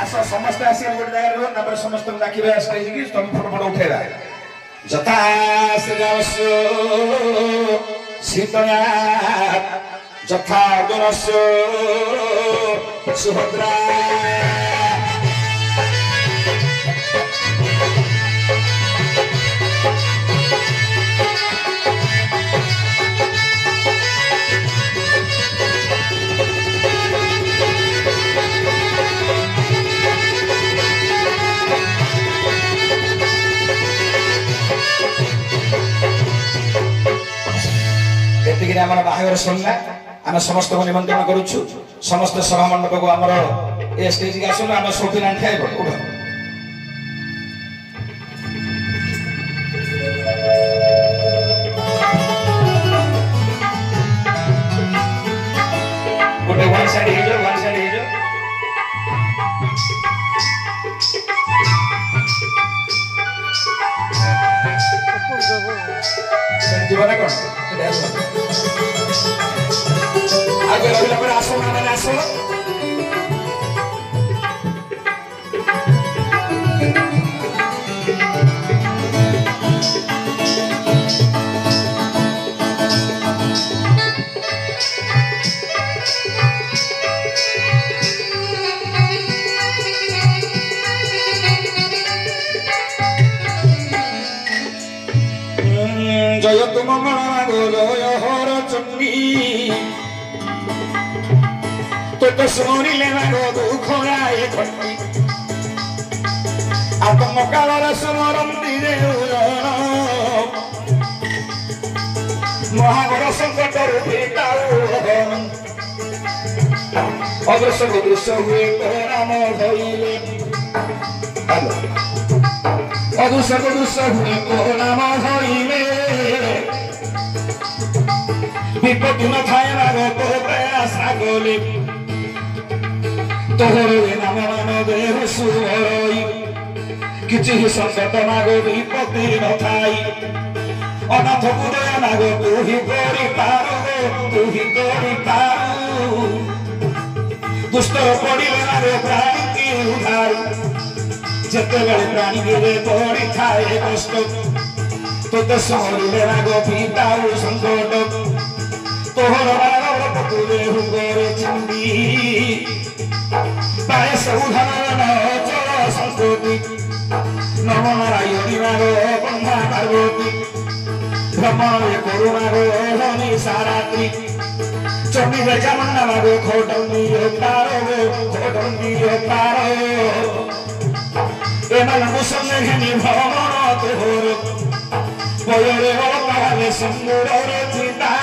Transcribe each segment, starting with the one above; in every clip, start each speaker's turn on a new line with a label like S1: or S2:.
S1: आस समस्त आसी गोटे जगह रुह समस्त डाकिबे स्टेज की तुम फोटो फोटो उठेगा जथा श्रीरामस्य सीतया जथा अर्जुनस्य सुभद्रा एतिक आम बाहर सुनना आम समस्त को निमंत्रण करुचु समस्त सभा मंडप को आमर ए स्टेज के आसनु आम सब पिला खाइब उठ गोटे वन साइड हे जो जीवन कौन आगे रहिला पर आसो ना माने आसो जय तुम मंगल हर चंडी तो सुनिले मागो दुख राय खंडी आत्म कालर सुमरम दिरे महागर संकट रूपिताऊ अग्रसर दृश्य हुए नाम धैले अग्रसर दृश्य हुए नाम धैले विपत्ति न थाए मागो तो प्रयास आगोले तोहरे नाम मान देह सुरई किछि संकट मागो विपत्ति न थाई अनाथ हृदय मागो तू ही करि पारु दुष्ट पड़िले मागो प्राणी की उधार जेते बेले प्राणी गे पड़ी थाए कष्ट तोते समरिले मागो पिताऊ संकट तोहर बार पकुले हुगरे चिंदी पाए सौधन चल संस्कृति नम नारायणी मागो ब्रह्मा पार्वती ब्रह्मणे करुणा गो धनी सारात्री चंडी बेचामन्ना मागो खोटंदी तारो एमानंगु संगे घिनी भ्रमण तोहर पयरे पाले संगुरे चिता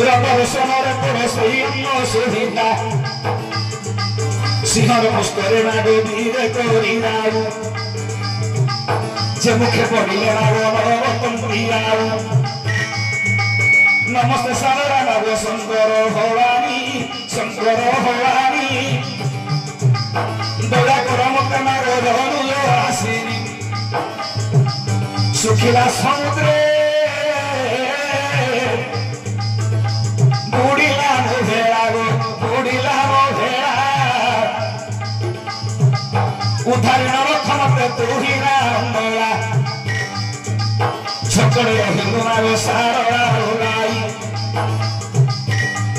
S1: रंगर सोनरे पड़े सैन्य सुहिता सिंहर पुष्करे मागो धीरे करी राऊ जे मुखे पड़िले राऊ रतन प्रियाऊ नमस्ते सारा मागो शंकर भवानी दया कर मत मागो धनु आसिनी सुखिला समुद्रे बुड़िला भेड़ा उधारी नरखन तू ही रामला छकड़े हिंदू मागो सारा गाई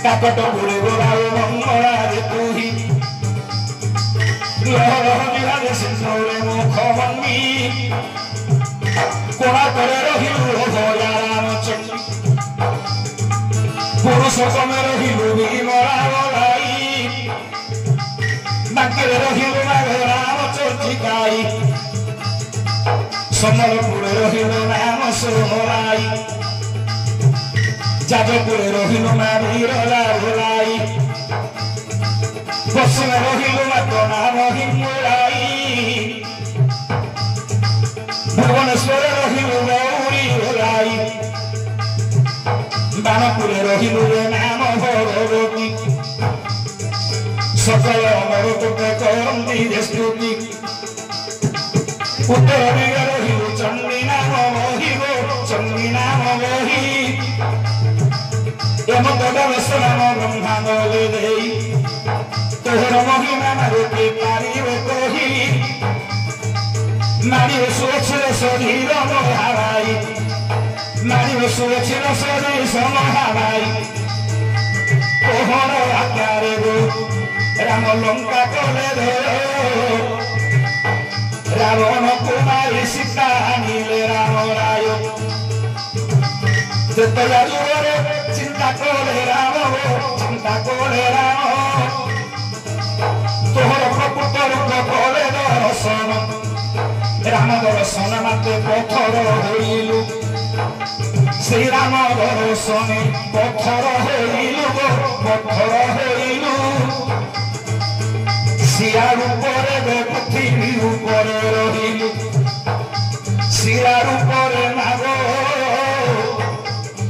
S1: काकट बुड़े गोराओ मंगला रे तू ही लहर सिंहरे मुख भंगी कोणा करे रहिलु भया रामचंद्र पुरुष कमे रहिलु भीमरा गलाई बांके रहिलु माघ रामचंद्र गाई समलपुरे रहिलु नाम सोहराई जाजपुरे रहिलु मा वीरला भोलाई पश्चिम रहिलु मा नाम हिमुलाई भुवनेश्वर रहिलु गौरी भोलाई बाणपुरे रहिलु नाम भगवती सकल अमरतुते करन्ति स्तुति उत्तर दिगे रहिलु चंडी नाम मोहि नाम ब्रह्मांड देई तोहर महिमा मारुति पारिबे कही नारी सुरक्षित शरीर हाराई नारी सुरक्षित शरीर समहाराई कोहर आज्ञारे गो राम लंका कले रावण कुमारी सीता आनिले राम राय जतया जुरे चिंता करे राम चिंता करे राम तोहर प्रकृत रूप कले दर्शन राम दर्शन माते पथर होइलु श्री राम दर्शन पथर होइलु पथर होइलु सिया रूपरे पृथ्वी ऊपर रहिलु सिया रूपरे नाग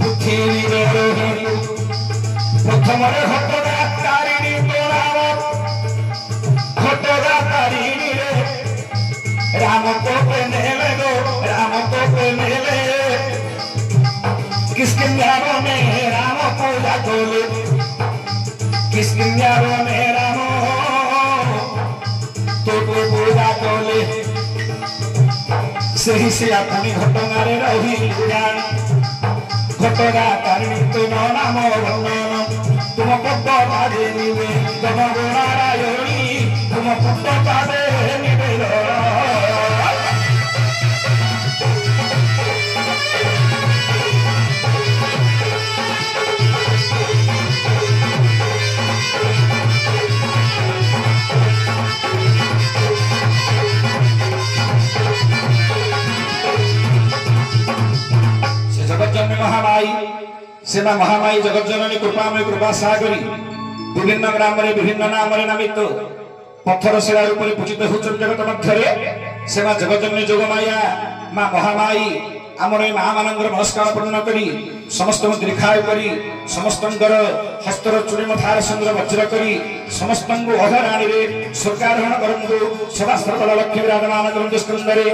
S1: पृथ्वी रहिलु प्रथम घटना तारिणी तोराव घटना तारिणी राम को नेले गो राम को नेले किसके न्यारो में राम पूजा कोले किसके न्यारो में राम तो पूजा कोले सही से अपनी घटना रे रही ज्ञान घटना तारिणी तो नाम वर्णन तुम पद पादे निवे तुम गुणारायणी तुम पद पादे निवे जगज्जननी महामाई सेना महामाई जगज्जननी कृपा में कृपा सागरी विभिन्न ग्राम रे विभिन्न नाम रे नामित पत्थर शिला रूप पूजित होचन जगत मध्य सेना जगज्जननी जोगमाया मां महामाई आमर ए मां मानंगर नमस्कार पूर्ण करी समस्त दीर्घायु करी समस्तंकर हस्तर चूड़ी मथार सुंदर वज्र करी समस्तंगु अधराणी रे स्वर्गारोहण करंतु सदा सर्वदा लक्ष्मी विराजमान करंतु स्कंदरे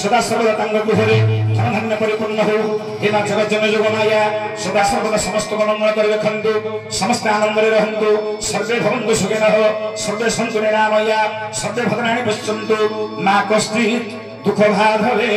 S1: सदा सर्वदा तंग गुहरे धनधान्य परिपूर्ण हो हे मां जगज्जननी जोगमाया सदा सर्वदा समस्त मनोमय कर रखंतु समस्त आनंद रे रहंतु सर्वे भवन्तु सुखिनः सर्वे सन्तु निरामया सर्वे भद्राणि पश्यन्तु मा कश्चित् दुःख बाधवे